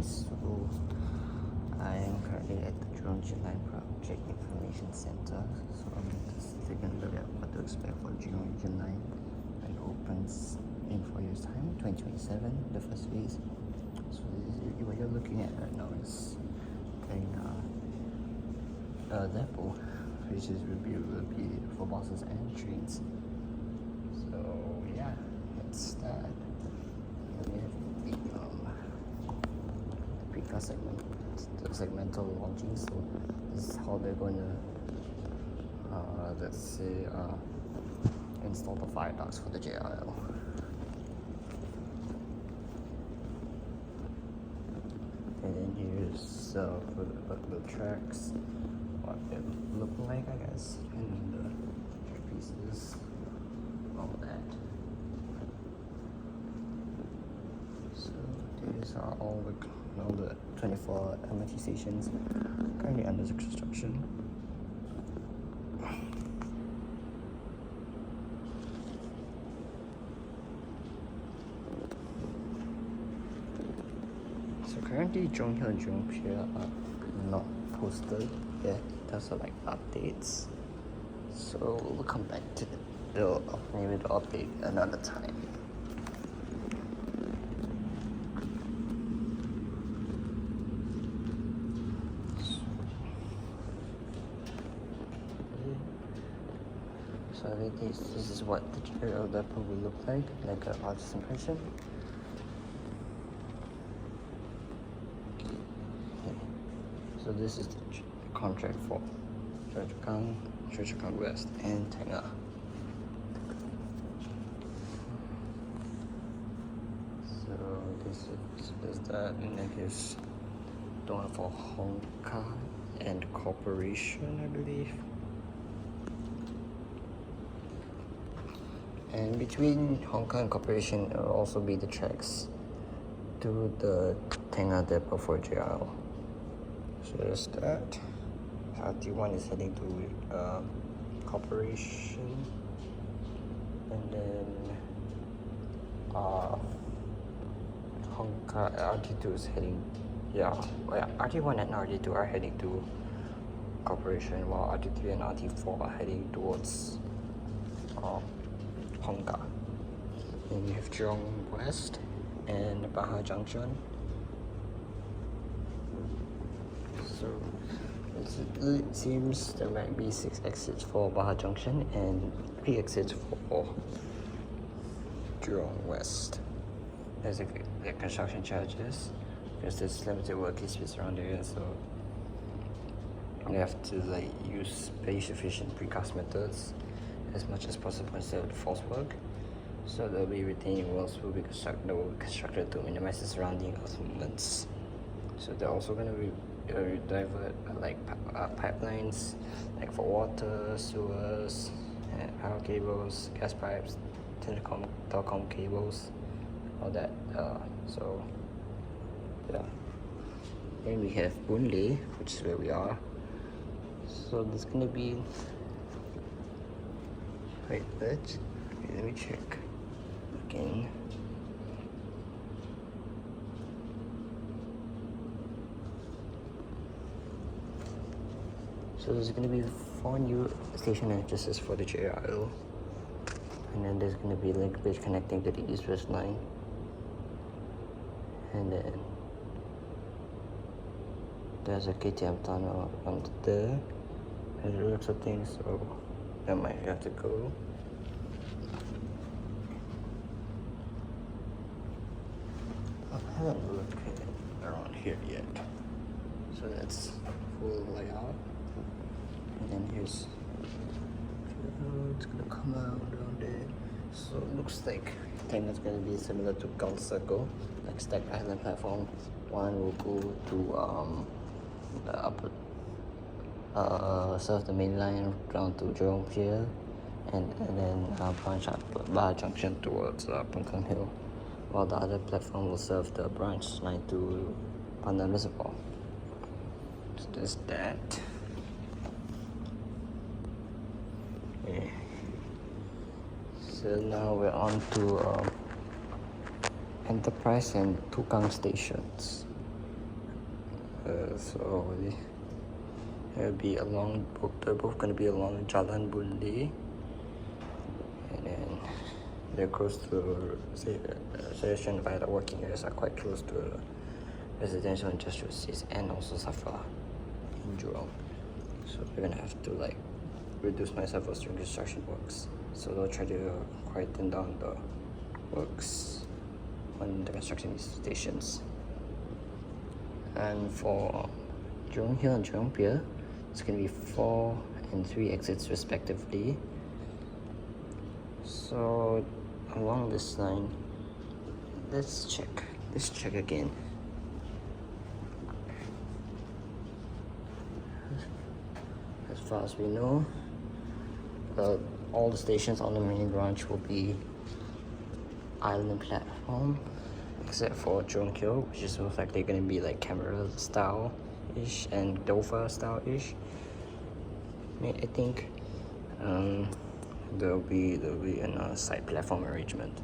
guys. So I am currently at the Jurong July Project Information Center. So I'm just taking a look at what to expect for Jurong July when it opens in 4 years time, 2027, the first phase. So what you're looking at right now is a depot, which will be for buses and trains. So yeah, that's that. Then we have the precast segment, the segmental launching. So this is how they're going to let's say install the viaducts for the JRL. And then here's for the tracks, what it look like, I guess, and the track pieces, all that. So these are all the 24 MRT stations currently under construction. So currently Jurong Hill and Jurong Pier are not posted yet in terms of like updates. So we'll come back to maybe the update another time. So this is what the JRL depot will look like an artist impression. So this is the contract for Jurong West, and Tengah. So this is that, and then here's the one for Hong Kong and Corporation, I believe. And between Hong Kong and Corporation, it will also be the tracks to the Tengah depot for JRL. So there's that. RT1 is heading to Corporation, and then Hong Kong RT2 is heading, RT1 and RT2 are heading to Corporation, while RT3 and RT4 are heading towards Hong Kong. Then you have Jurong West and Baha Junction. So it seems there might be 6 exits for Baha Junction and 3 exits for Jurong West. There's the construction charges because there's limited working space around the area, so you have to use space efficient precast methods as much as possible instead of the false work. So there'll be retaining walls will be constructed to minimize the surrounding earth movements. So they're also going to be divert pipelines for water, sewers, power cables, gas pipes, telecom cables, all that. So yeah. Then we have Boon Lay, which is where we are. So there's gonna be let me check again. So there's going to be 4 new station entrances for the JRL, and then there's going to be a link bridge connecting to the east-west line, and then there's a KTM tunnel under there, and lots of things, so that might have to go. I haven't looked around here yet, so that's full layout. And then here's it's gonna come out down there. So it looks like Tengah's gonna be similar to Gulf Circle, like stacked island platform. One will go to the upper serve the main line down to Jurong Pier, and then branch up Baha Junction towards Pengkang Hill, while the other platform will serve the branch line to Pandan Reservoir. So there's that. So now we're on to Enterprise and Tukang stations. So it'll be along. They're both gonna be along Jalan Bundi, and then they're close to suggestion by the working areas are quite close to residential industrial estates and also Safra in Jurong. So we're gonna have to like reduce noise levels during construction works. So they'll try to quieten down the works on the construction stations. And for Jurong Hill and Jurong Pier, it's gonna be 4 and 3 exits respectively. So along this line, let's check again. As far as we know, all the stations on the main branch will be island platform, except for Jurong Hill, which is most likely going to be like camera style ish and Dover style ish. I think there'll be another side platform arrangement.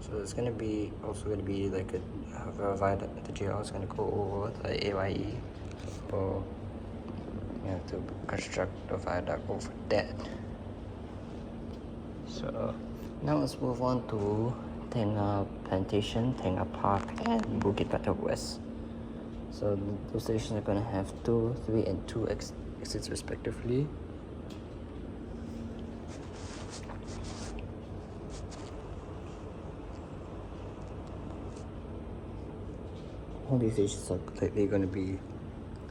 So it's gonna be like a viaduct. The JR is gonna go over the AYE, or you have to construct a viaduct over that. So now let's move on to Tengah Plantation, Tengah Park, and Bukit Batok West. So those stations are gonna have 2, 3, and 2 exits respectively. All these stations are likely gonna be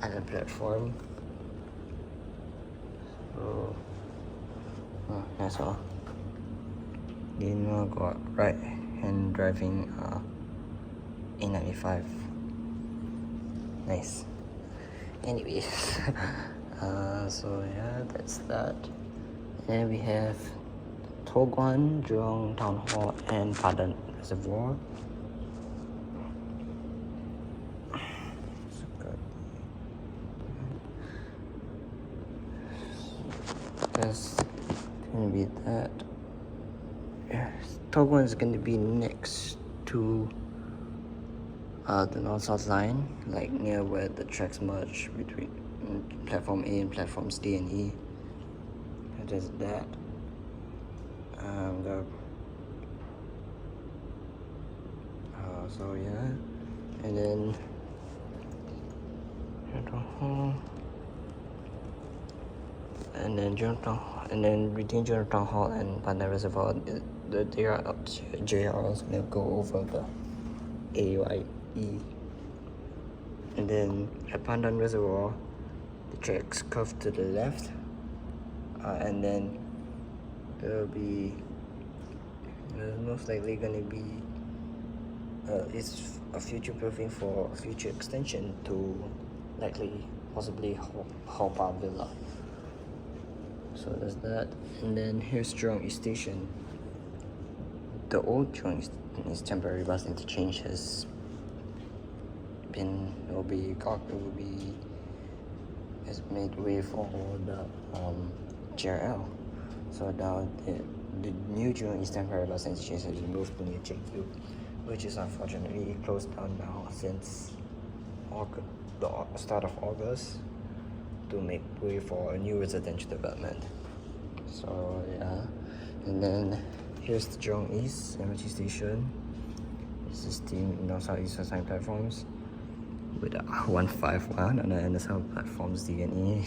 island platform. So that's all. You know, got right hand driving A95. Nice. Anyways, so yeah, that's that. And then we have Toguan, Jurong Town Hall, and Padan Reservoir. That's gonna be that. Toguan is gonna be next to the north-south line, like near where the tracks merge between platform A and platforms D and E. It is that. So yeah, and then and then between Jurong Hall and Pandan Reservoir, the JR is gonna go over the AYE. And then at Pandan Reservoir, the tracks curve to the left, and then there's most likely gonna be it's a future proofing for a future extension to possibly Haw Villa. So there's that. And then here's Jurong East Station. The old Jurong East temporary bus interchange has made way for the JRL. So now the new Jurong East temporary bus interchange has been moved to near JQ, which is unfortunately closed down now since the start of August, to make way for a new residential development. So yeah, and then here's the Jurong East MRT station. This is the north-south-east assigned platforms with 151 and the south platforms D and E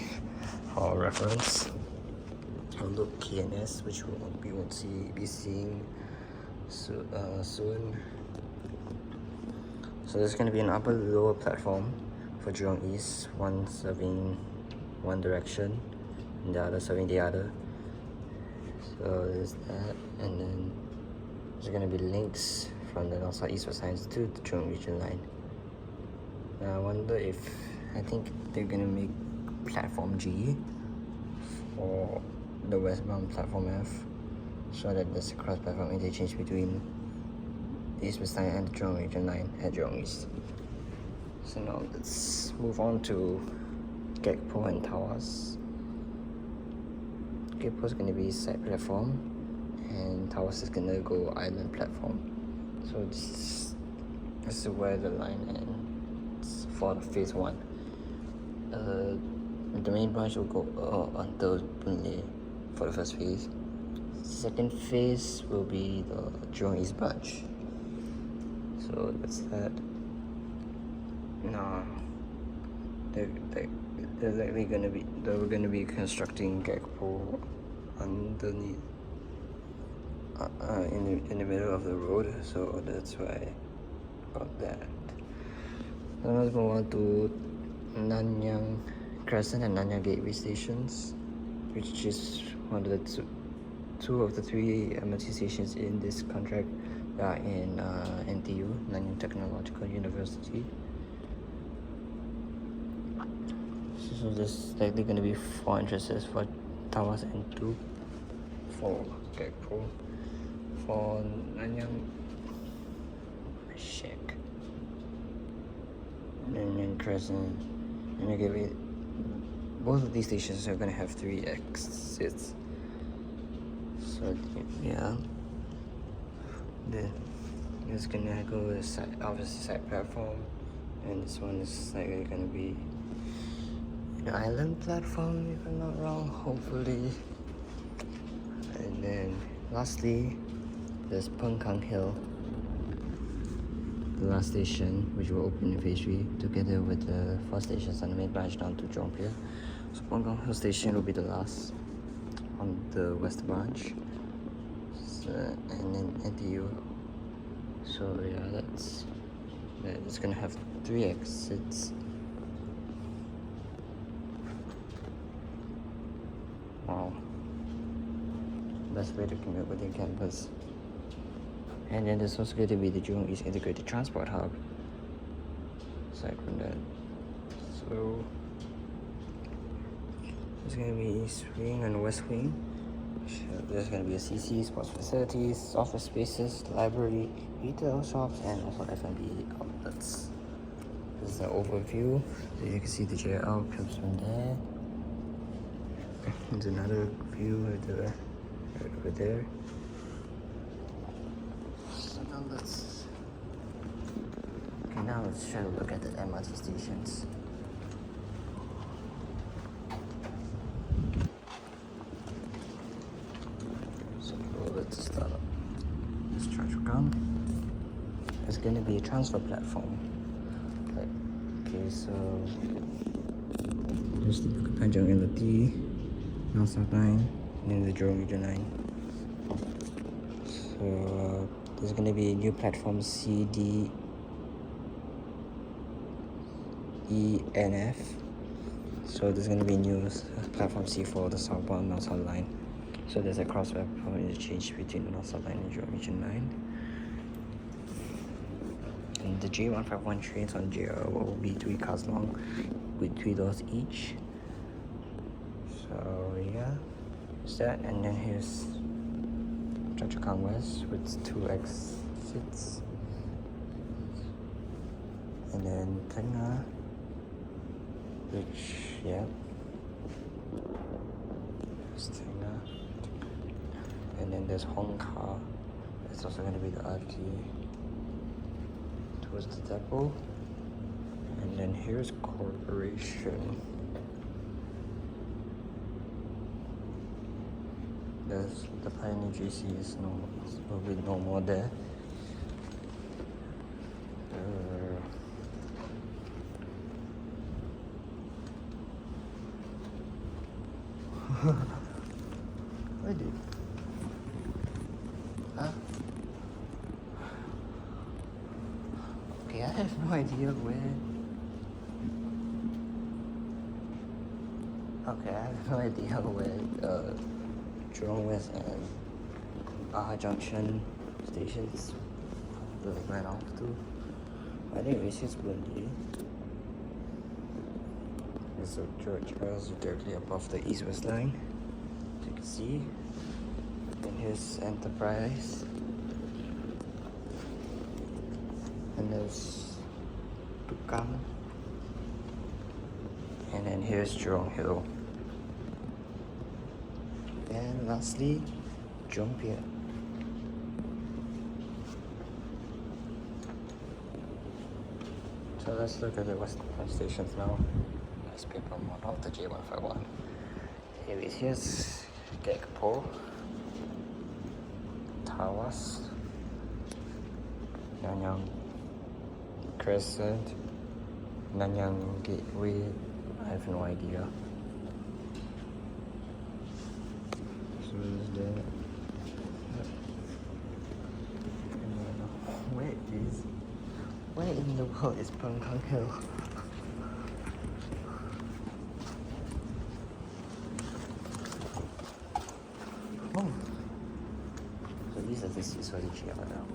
for reference. I'll look KNS, which we won't be seeing soon. So there's going to be an upper lower platform for Jurong East, one serving one direction and the other serving the other. So there's that, and then there's going to be links from the north, south, east signs to the Jurong region line. Now I wonder I think they're going to make platform G for the westbound platform F, so that there's a cross-platform interchange between the East West Line and the Jurong region line at Jurong East. So now let's move on to Gekpo and Tawas. Gekpo is going to be side platform, and Tawas is going to go island platform. So this is where the line ends for the phase 1. The main branch will go until Boon for the first phase. Second phase will be the Jurong East branch. So that's that. No, they're likely gonna be constructing Gagpo underneath in the middle of the road, so that's why about that. Then let's move on to Nanyang Crescent and Nanyang Gateway stations, which is one of the two of the 3 MRT stations in this contract that are in NTU, Nanyang Technological University. So there's likely going to be 4 entrances for Tawas and 2 for Gagpo. For Nanyang Nanyang Crescent, Nanyang Gateway, both of these stations are going to have 3 exits. So yeah, then it's gonna go to the obviously side platform, and this one is likely gonna be an island platform if I'm not wrong, hopefully. And then lastly, there's Pengkang Hill, the last station, which will open in phase 3 together with the 4 stations on the main branch down to Jurong Pier. So Pengkang Hill station will be the last on the west branch, and then NTU. So yeah, it's gonna have 3 exits. Wow, best way to commute within campus. And then there's also going to be the Jurong East Integrated Transport Hub. Aside from that, so there's going to be East Wing and West Wing. There's going to be a CC, sports facilities, office spaces, library, retail shops, and also F&B outlets. This is the overview. So you can see the JL comes from there. There's another view right over there. So now let's try to look at the MRT stations. So let's start up. Let's try to come. It's going to be a transfer platform. Okay, so there's the Tanjung LRT, North South Line, and then the Jurong Region Line. So there's going to be a new platform C, D, E, and F. So there's going to be new platform C for the southbound North South Line. So there's a cross platform interchange between the North South Line and Jurong Region Line. And the J151 trains on JR will be 3 cars long with 3 doors each. So yeah, there's that. And then here's Choa Chu Kang West with 2 exits. And then Tengah, which, yeah, there's Tengah. And then there's Hong Kah. It's also going to be the RT towards the depot. And then here's Corporation. There's the Pioneer GC will be no more there. Where did? Huh? Okay, I have no idea where. Okay, I have no idea where Jurong West and Baha Junction stations went off to. I think it's just Bundy. There's a George Charles directly above the East-West line, as you can see. And here's Enterprise. And there's Tukang. And then here's Jurong Hill. And lastly, Jurong Pier. So let's look at the Western stations now. Nice paper model of the J151. Here it is, Gekpo, Tawas, Nanyang Crescent, Nanyang Gateway. I have no idea. So is there? Where in the world is Pangkang Hill? Oh, so these are the seaside now.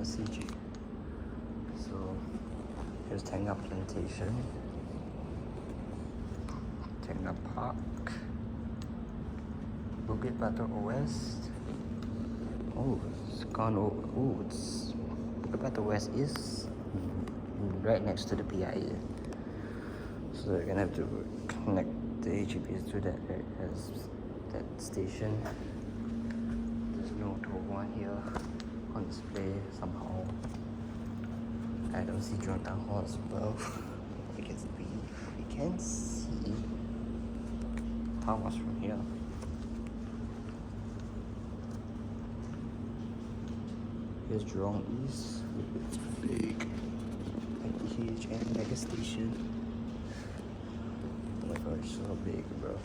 CG. So here's Tengah Plantation, Tengah Park, Bukit Batok West. Oh, it's gone over. Oh, it's Bukit Batok West is right next to the PIA. So you're gonna have to connect the HGPs to that station. There's no toll one here on display somehow. I don't see Jurong Town Hall as well. we can see Tawas from here. Here's Jurong East. It's big, like huge, and mega station. Oh my god, it's so big, bro.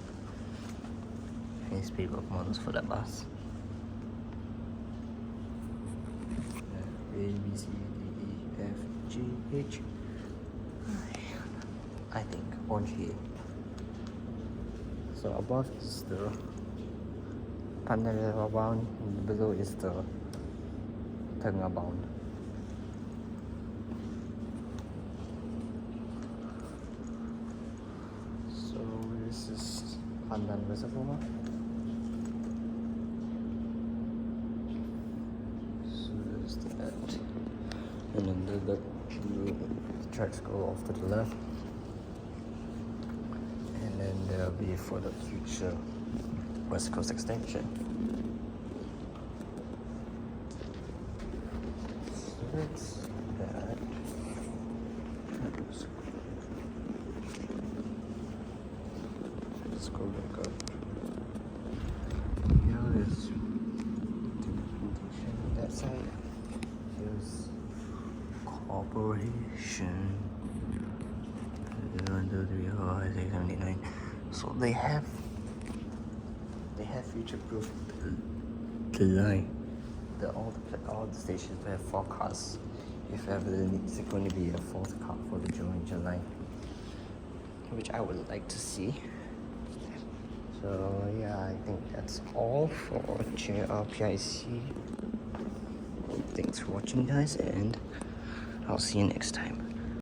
Nice paper models for that bus. A, B, C, D, E, F, G, H. I think on here. So above is the Panareva bound, below is the Tengah bound. So this is Pandan Reservoir. And then the tracks go off to the left, and then there'll be for the future West Coast extension. So that's that. Let's go back up. Here is that side. Here's Corporation. 1, 2, 3, 4, 5, 6, 7, 8, 9. So they have future-proof the line. All the stations will have 4 cars. If ever there needs going to be a 4th car for the Jurong line, which I would like to see. So yeah, I think that's all for JRPIC. Thanks for watching, guys, and I'll see you next time.